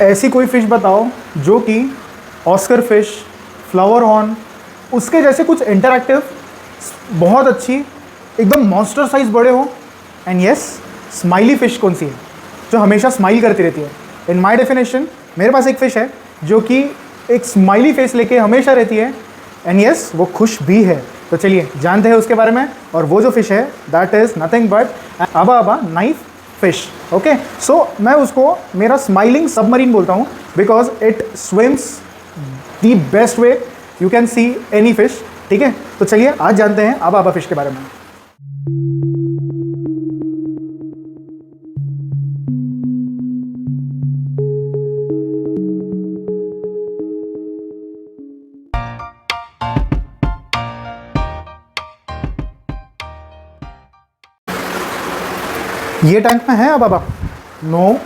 ऐसी कोई फ़िश बताओ जो कि ऑस्कर फ़िश, फ्लावर हॉर्न, उसके जैसे कुछ इंटरैक्टिव, बहुत अच्छी, एकदम मॉन्स्टर साइज़ बड़े हो, एंड यस स्माइली फ़िश कौन सी है जो हमेशा स्माइल करती रहती है। इन माई डेफिनेशन मेरे पास एक फ़िश है जो कि एक स्माइली फेस लेके हमेशा रहती है, एंड यस वो खुश भी है। तो चलिए जानते हैं उसके बारे में। और वो जो फ़िश है दैट इज़ नथिंग बट आबा आबा नाइफ फ़िश। ओके, सो मैं उसको मेरा स्माइलिंग सबमरीन बोलता हूँ because it swims the best way you can see any fish. ठीक है, तो चलिए आज जानते हैं आबा आबा फ़िश के बारे में। ये टैंक में है आबा आबा? नो,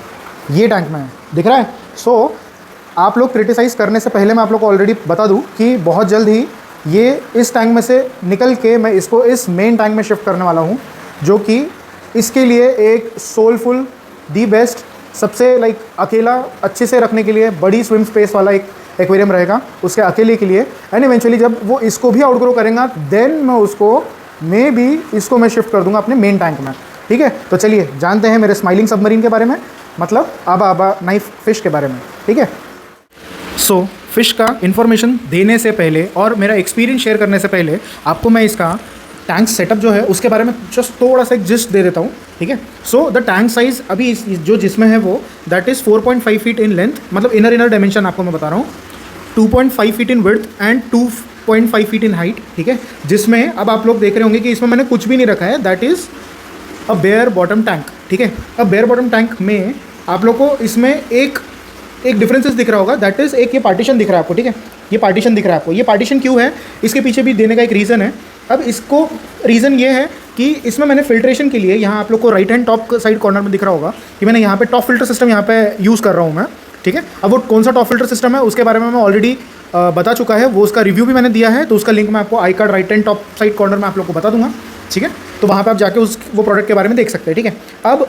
ये टैंक में है, दिख रहा है। सो आप लोग क्रिटिसाइज़ करने से पहले मैं आप लोग को ऑलरेडी बता दूं कि बहुत जल्द ही ये इस टैंक में से निकल के मैं इसको इस मेन टैंक में शिफ्ट करने वाला हूं, जो कि इसके लिए एक सोलफुल, दी बेस्ट, सबसे अकेला अच्छे से रखने के लिए बड़ी स्विम स्पेस वाला एक एक्वेरियम रहेगा उसके अकेले के लिए। एंड इवेंचुअली जब वो इसको भी आउटग्रो करेगा देन मैं उसको इसको मैं शिफ्ट कर दूंगा अपने मेन टैंक में। ठीक है, तो चलिए जानते हैं मेरे स्माइलिंग सबमरीन के बारे में, मतलब आबा आबा नाइफ फ़िश के बारे में। ठीक है, सो फ़िश का इन्फॉर्मेशन देने से पहले और मेरा एक्सपीरियंस शेयर करने से पहले आपको मैं इसका टैंक सेटअप जो है उसके बारे में जस्ट थोड़ा सा एक जिस्ट दे देता हूँ। ठीक है, सो द टैंक साइज़ अभी जो जिसमें है वो that is 4.5 feet in length, मतलब इनर डायमेंशन आपको मैं बता रहा हूँ, 2.5 feet in width and 2.5 feet in height. ठीक है, जिसमें अब आप लोग देख रहे होंगे कि इसमें मैंने कुछ भी नहीं रखा है, that is a bare bottom tank. ठीक है, अब बेयर बॉटम टैंक में आप लोग को इसमें एक डिफरेंसेस दिख रहा होगा, दैट इज़ एक ये पार्टीशन दिख रहा है आपको। ठीक है, ये पार्टीशन दिख रहा है आपको। ये पार्टीशन क्यों है, इसके पीछे भी देने का एक रीज़न है। अब इसको रीज़न ये है कि इसमें मैंने फिल्ट्रेशन के लिए, यहाँ आप लोग को right hand top side corner में दिख रहा होगा कि मैंने यहाँ पे टॉप फिल्टर सिस्टम यहाँ पे यूज़ कर रहा हूँ मैं। ठीक है, अब वो कौन सा टॉप फिल्टर सिस्टम है उसके बारे में मैं ऑलरेडी बता चुका है, वो उसका रिव्यू भी मैंने दिया है, तो उसका लिंक मैं आपको I card right hand top side corner में आप लोग को बता दूंगा। ठीक है, तो वहाँ पे आप जाके वो प्रोडक्ट के बारे में देख सकते हैं। ठीक है, अब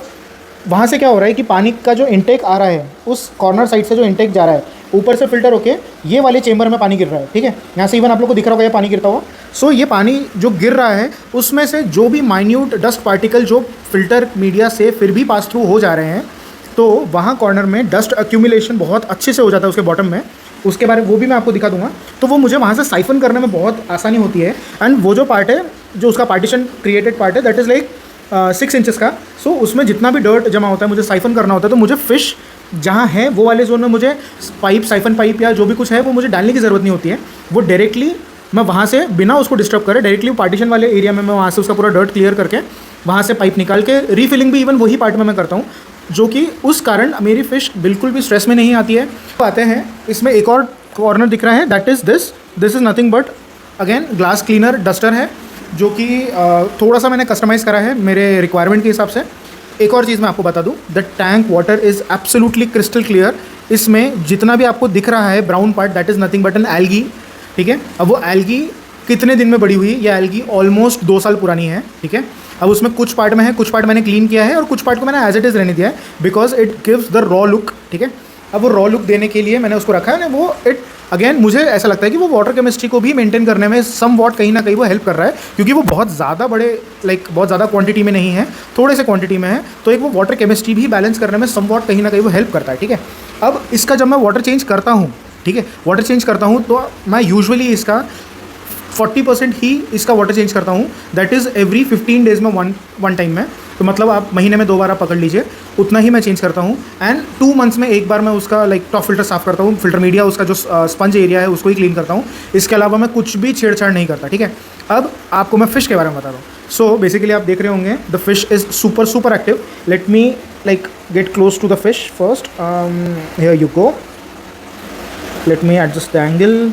वहाँ से क्या हो रहा है कि पानी का जो इंटेक आ रहा है उस कॉर्नर साइड से जो इंटेक जा रहा है ऊपर से फिल्टर होके ये वाले चेंबर में पानी गिर रहा है। ठीक है, यहाँ से इवन आप लोग को दिख रहा होगा ये पानी गिरता हुआ। सो ये पानी जो गिर रहा है उसमें से जो भी माइन्यूट डस्ट पार्टिकल जो फिल्टर मीडिया से फिर भी पास थ्रू हो जा रहे हैं, तो वहाँ कॉर्नर में डस्ट एक्यूमुलेशन बहुत अच्छे से हो जाता है उसके बॉटम में। उसके बारे में वो भी मैं आपको दिखा दूंगा, तो वो मुझे वहाँ से साइफन करने में बहुत आसानी होती है। एंड वो जो पार्ट है, जो उसका पार्टीशन क्रिएटेड पार्ट है, दैट इज़ लाइक 6 इंचेस का। सो उसमें जितना भी डर्ट जमा होता है मुझे साइफन करना होता है, तो मुझे फ़िश जहाँ है वो वाले जोन में मुझे साइफन पाइप या जो भी कुछ है वो मुझे डालने की ज़रूरत नहीं होती है। वो डायरेक्टली मैं वहाँ से बिना उसको डिस्टर्ब करे डायरेक्टली पार्टीशन वाले एरिया में मैं वहाँ से उसका पूरा डर्ट क्लियर करके वहाँ से पाइप निकाल के रीफिलिंग भी इवन वही पार्ट में मैं करता हूँ, जो कि उस कारण मेरी फ़िश बिल्कुल भी स्ट्रेस में नहीं आती है। तो आते हैं, इसमें एक और कॉर्नर दिख रहा है, that is this is nothing but again glass cleaner duster है, जो कि थोड़ा सा मैंने कस्टमाइज़ करा है मेरे रिक्वायरमेंट के हिसाब से। एक और चीज़ मैं आपको बता दूं, the tank water is absolutely crystal clear. इसमें जितना भी आपको दिख रहा है brown part that is nothing but an algae. ठीक है, अब वो एल्गी कितने दिन में बड़ी हुई, ये एल्गी ऑलमोस्ट 2 साल पुरानी है। ठीक है, अब उसमें कुछ पार्ट में है, कुछ पार्ट मैंने क्लीन किया है और कुछ पार्ट को मैंने एज इट इज़ रहने दिया है because it gives the raw look. ठीक है, अब वो रॉ लुक देने के लिए मैंने उसको रखा है ना, वो इट अगेन मुझे ऐसा लगता है कि वो वाटर केमिस्ट्री को भी मेंटेन करने में सम वॉट कहीं ना कहीं वो हेल्प कर रहा है, क्योंकि वो बहुत ज़्यादा बड़े बहुत ज़्यादा क्वांटिटी में नहीं है, थोड़े से क्वांटिटी में है, तो एक वो वाटर केमिस्ट्री भी बैलेंस करने में सम वॉट कहीं ना कहीं वो हेल्प करता है। ठीक है, अब इसका जब मैं वाटर चेंज करता हूँ, ठीक है, वाटर चेंज करता हूँ तो मैं यूजुअली इसका 40% ही इसका वाटर चेंज करता हूँ, दैट इज़ एवरी 15 डेज़ में वन टाइम में। तो मतलब आप महीने में 2 बार आप पकड़ लीजिए, उतना ही मैं चेंज करता हूँ। एंड 2 मंथ्स में एक बार मैं उसका टॉप फिल्टर साफ़ करता हूँ, फिल्टर मीडिया उसका जो स्पंज एरिया है उसको ही क्लीन करता हूँ। इसके अलावा मैं कुछ भी छेड़छाड़ नहीं करता। ठीक है, अब आपको मैं फ़िश के बारे में बता रहा हूँ। सो बेसिकली आप देख रहे होंगे the fish is super active. Let me get close to the fish first. Here you go, let me adjust the angle.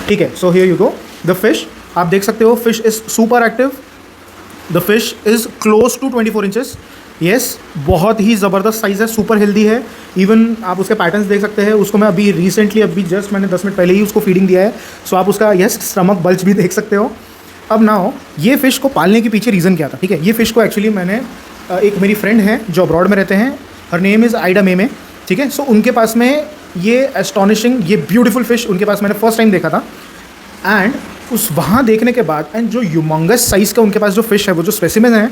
ठीक है, so here you go the fish, आप देख सकते हो fish is super active. The fish is close to 24 inches. Yes, बहुत ही ज़बरदस्त size है, सुपर हेल्दी है। इवन आप उसके पैटर्न्स देख सकते हैं। उसको मैं अभी रिसेंटली जस्ट मैंने 10 मिनट पहले ही उसको फीडिंग दिया है। सो आप उसका स्टमक बल्ज भी देख सकते हो। अब ना हो ये फ़िश को पालने के पीछे रीज़न क्या था, ठीक है। ये फ़िश को एक्चुअली मैंने एक मेरी फ्रेंड है जो अब्रॉड में रहते हैं, हर नेम इज़ आइडा मेमे, ठीक है। सो उनके पास में ये एस्टॉनिशिंग, ये ब्यूटीफुल फ़िश उनके पास मैंने फर्स्ट टाइम देखा था। एंड उस वहाँ देखने के बाद एंड जो ह्यूमंगस साइज़ का उनके पास जो फ़िश है, वो जो स्पेसिमेन है,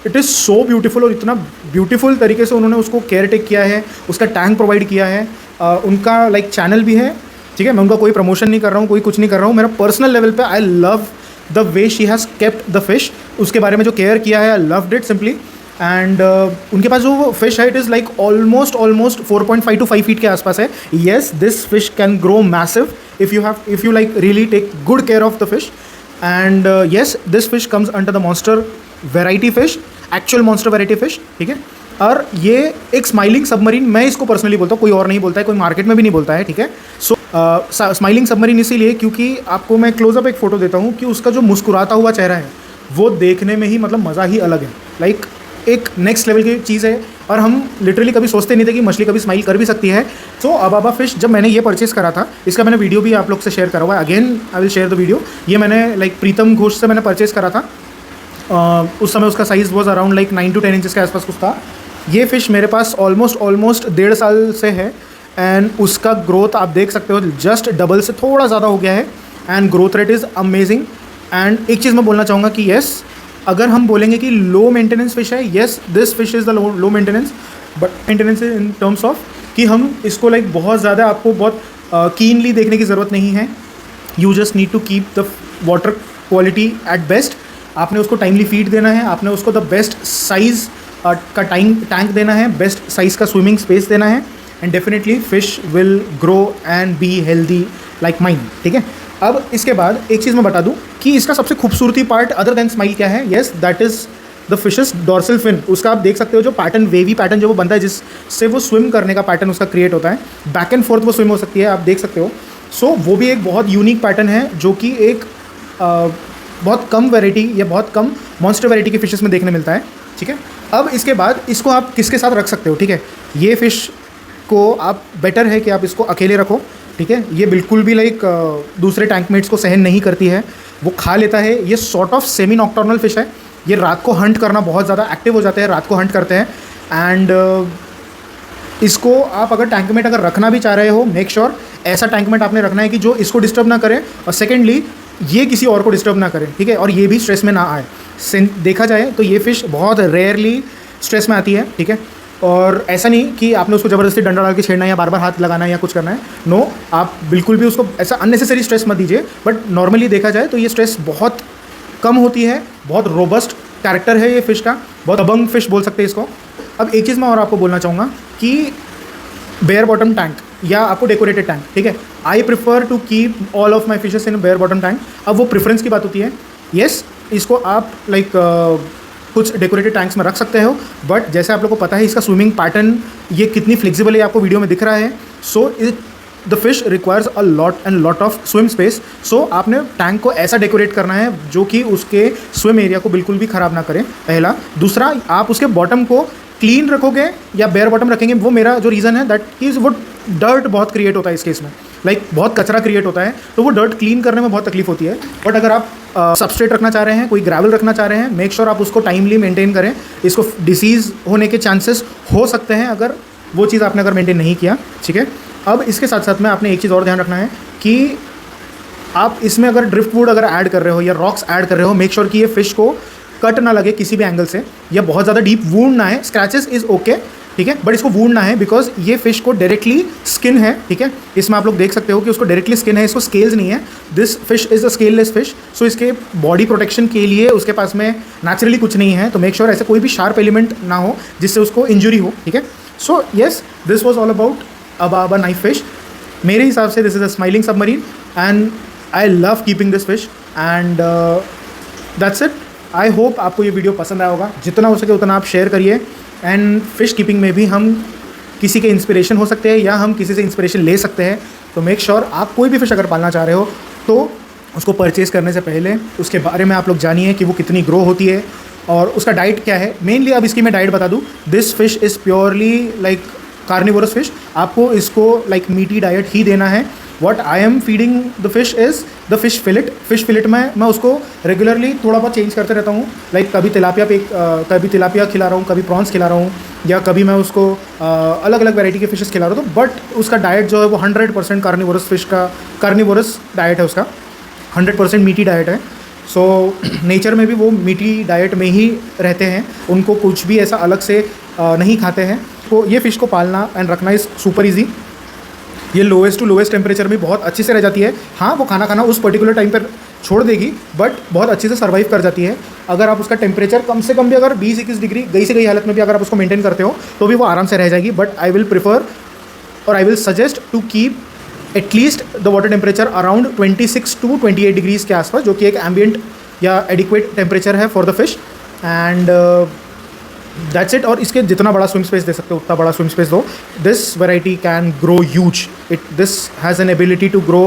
इट इज़ सो ब्यूटीफुल। और इतना ब्यूटीफुल तरीके से उन्होंने उसको केयर टेक किया है, उसका टैंक प्रोवाइड किया है। उनका लाइक चैनल भी है, ठीक है। मैं उनका कोई प्रमोशन नहीं कर रहा हूँ, कोई कुछ नहीं कर रहा हूँ। मेरा पर्सनल लेवल पे I love the way she has kept the fish, उसके बारे में जो केयर किया है, I loved it simply. And उनके पास जो फिश है, it is like almost 4.5 to 5 feet के आसपास है। Yes, this fish can grow massive if you like really take good care of the fish. And yes, this fish comes under the monster variety fish, actual monster variety fish, ठीक है। और ये एक smiling submarine, मैं इसको personally बोलता हूँ, कोई और नहीं बोलता है, कोई मार्केट में भी नहीं बोलता है, ठीक है। सो स्माइलिंग सबमरीन इसीलिए क्योंकि आपको मैं क्लोजअप एक फ़ोटो देता हूँ कि उसका जो मुस्कुराता हुआ चेहरा है वो देखने में ही मतलब मज़ा ही अलग है। लाइक एक नेक्स्ट लेवल की चीज़ है। और हम लिटरली कभी सोचते नहीं थे कि मछली कभी स्माइल कर भी सकती है। सो अबाबा फिश जब मैंने ये परचेस करा था, इसका मैंने वीडियो भी आप लोग से शेयर करा हुआ है। Again I will share the video. ये मैंने लाइक प्रीतम घोष से मैंने परचेस करा था। उस समय उसका size was around like 9 to 10 inches के आसपास कुछ था। ये फ़िश मेरे पास ऑलमोस्ट 1.5 साल से है। एंड उसका ग्रोथ आप देख सकते हो, जस्ट डबल से थोड़ा ज़्यादा हो गया है। And growth rate is amazing. And एक चीज़ मैं बोलना चाहूँगा कि येस, अगर हम बोलेंगे कि लो मेंटेनेंस फ़िश है, yes this fish is the low maintenance, but maintenance in terms of कि हम इसको लाइक बहुत ज़्यादा आपको बहुत कीनली देखने की ज़रूरत नहीं है। You just need to keep the water quality at best. आपने उसको टाइमली फीड देना है, आपने उसको द बेस्ट साइज़ का टैंक देना है, बेस्ट साइज़ का स्विमिंग स्पेस देना है। And definitely fish will grow and be healthy like mine, ठीक है। अब इसके बाद एक चीज़ मैं बता दूं कि इसका सबसे खूबसूरती पार्ट अदर देन स्माइल क्या है। Yes, that is the fishes dorsal fin. उसका आप देख सकते हो जो पैटर्न, वेवी पैटर्न जो वो बनता है, जिससे वो स्विम करने का पैटर्न उसका क्रिएट होता है। बैक एंड फोर्थ वो स्विम हो सकती है, आप देख सकते हो। सो वो भी एक बहुत यूनिक पैटर्न है जो कि एक बहुत कम वेराइटी या बहुत कम मॉन्स्टर वेराइटी के फिशेस में देखने मिलता है, ठीक है। अब इसके बाद इसको आप किसके साथ रख सकते हो, ठीक है। ये फ़िश को आप बेटर है कि आप इसको अकेले रखो, ठीक है। ये बिल्कुल भी लाइक दूसरे टैंकमेट्स को सहन नहीं करती है, वो खा लेता है। ये sort of semi nocturnal fish है। ये रात को हंट करना बहुत ज़्यादा एक्टिव हो जाते हैं, रात को हंट करते हैं। एंड इसको आप अगर टैंकमेट अगर रखना भी चाह रहे हो, मेक श्योर ऐसा टैंकमेट आपने रखना है कि जो इसको डिस्टर्ब ना करे, और सेकेंडली ये किसी और को डिस्टर्ब ना करे, ठीक है। और ये भी स्ट्रेस में ना आए। देखा जाए तो ये फ़िश बहुत रेयरली स्ट्रेस में आती है, ठीक है। और ऐसा नहीं कि आपने उसको ज़बरदस्ती डंडा डाल के छेड़ना है या बार बार हाथ लगाना है या कुछ करना है। नो, आप बिल्कुल भी उसको ऐसा अननेसेसरी स्ट्रेस मत दीजिए। बट नॉर्मली देखा जाए तो ये स्ट्रेस बहुत कम होती है। बहुत रोबस्ट कैरेक्टर है ये फ़िश का, बहुत अबंग फिश बोल सकते हैं इसको। अब एक चीज़ मैं और आपको बोलना चाहूँगा कि बेयर बॉटम टैंक या आपको डेकोरेटेड टैंक, ठीक है। I prefer to keep all of my fishes in bare bottom tank. अब वो प्रेफरेंस की बात होती है। येस, इसको आप लाइक कुछ डेकोरेटेड टैंक्स में रख सकते हो, बट जैसे आप लोग को पता है इसका स्विमिंग पैटर्न ये कितनी फ्लेक्सिबल है आपको वीडियो में दिख रहा है। So the fish requires a lot of swim space. So आपने टैंक को ऐसा डेकोरेट करना है जो कि उसके स्विम एरिया को बिल्कुल भी ख़राब ना करें, पहला। दूसरा, आप उसके बॉटम को क्लीन रखोगे या बेयर बॉटम रखेंगे, वो मेरा जो रीज़न है दैट इज़ वो डर्ट बहुत क्रिएट होता है इस केस में, लाइक बहुत कचरा क्रिएट होता है, तो वो डर्ट क्लीन करने में बहुत तकलीफ होती है। बट अगर आप सबस्ट्रेट रखना चाह रहे हैं, कोई ग्रेवल रखना चाह रहे हैं, मेक श्योर आप उसको टाइमली मेंटेन करें। इसको डिसीज़ होने के चांसेस हो सकते हैं अगर वो चीज़ आपने अगर मेंटेन नहीं किया, ठीक है। अब इसके साथ साथ में आपने एक चीज़ और ध्यान रखना है कि आप इसमें अगर ड्रिफ्ट वुड अगर ऐड कर रहे हो या रॉक्स ऐड कर रहे हो, मेक श्योर कि ये फ़िश को कट ना लगे किसी भी एंगल से, या बहुत ज़्यादा डीप वूंड ना है। स्क्रैचेस इज़ ओके, ठीक है, बट इसको वूंड ना है, बिकॉज ये फ़िश को डायरेक्टली स्किन है, ठीक है। इसमें आप लोग देख सकते हो कि उसको डायरेक्टली स्किन है, इसको स्केल्स नहीं है। This fish is a scaleless fish. So इसके बॉडी प्रोटेक्शन के लिए उसके पास में नेचुरली कुछ नहीं है, तो मेक श्योर ऐसे कोई भी शार्प एलिमेंट ना हो जिससे उसको इंजरी हो, ठीक है। So yes, this was all about अबाबा knife fish. मेरे हिसाब से this is a smiling submarine and I love keeping this fish and that's it. I hope आपको ये वीडियो पसंद आया होगा। जितना हो सके उतना आप शेयर करिए। एंड फिश कीपिंग में भी हम किसी के इंस्पिरेशन हो सकते हैं या हम किसी से इंस्पिरेशन ले सकते हैं। तो मेक श्योर आप कोई भी फिश अगर पालना चाह रहे हो तो उसको परचेज़ करने से पहले उसके बारे में आप लोग जानिए कि वो कितनी ग्रो होती है और उसका डाइट क्या है। मेनली अब इसकी मैं डाइट बता दूँ, this fish is purely like carnivorous fish. आपको इसको लाइक मीटी डाइट ही देना है what I am feeding the fish is the fish fillet में मैं उसको रेगुलरली थोड़ा बहुत चेंज करते रहता हूँ। लाइक कभी तिलापिया खिला रहा हूँ, कभी प्रॉन्स खिला रहा हूँ, या कभी मैं उसको अलग अलग वैरायटी के फिशेस खिला रहा हूँ। तो बट उसका डाइट जो है वो 100% कार्निवोरस फिश का कार्निवोरस डाइट है, उसका 100% मीठी डाइट है। सो नेचर में भी वो मीठी डाइट में ही रहते हैं, उनको कुछ भी ऐसा अलग से नहीं खाते हैं। तो ये फ़िश को पालना एंड रखना इज़ सुपर ईजी। ये लोएस्ट टू लोएस्ट टेम्परेचर में बहुत अच्छे से रह जाती है। हाँ, वो खाना उस पर्टिकुलर टाइम पर छोड़ देगी, बट बहुत अच्छे से सर्वाइव कर जाती है। अगर आप उसका टेम्परेचर कम से कम भी अगर 20-21 डिग्री गई से गई हालत में भी अगर आप उसको मेंटेन करते हो तो भी वो आराम से रह जाएगी। बट आई विल प्रिफर और I will suggest to keep at least the water temperature around 26 to 28 degrees के आसपास, जो कि एक एम्बियंट या एडिक्वेट टेम्परेचर है for the fish. And that's it. और इसके जितना बड़ा स्विम स्पेस दे सकते हो उतना बड़ा स्विम स्पेस दो। This variety can grow huge. This has an ability to grow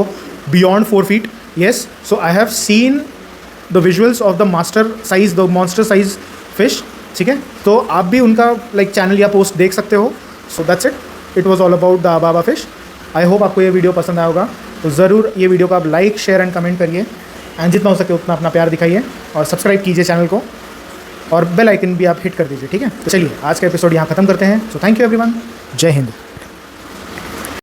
beyond 4 feet। Yes, so I have seen the visuals of the monster size fish. ठीक है, तो आप भी उनका लाइक चैनल या पोस्ट देख सकते हो। So that's it. It was all about the अबाबा fish. I hope आपको ये वीडियो पसंद आया होगा। तो ज़रूर ये वीडियो को आप लाइक, शेयर एंड कमेंट करिए, एंड जितना हो सके उतना अपना प्यार दिखाइए, और सब्सक्राइब कीजिए चैनल को, और बेल आइकन भी आप हिट कर दीजिए। ठीक है, तो चलिए आज का एपिसोड यहाँ ख़त्म करते हैं। So thank you everyone. जय हिंद।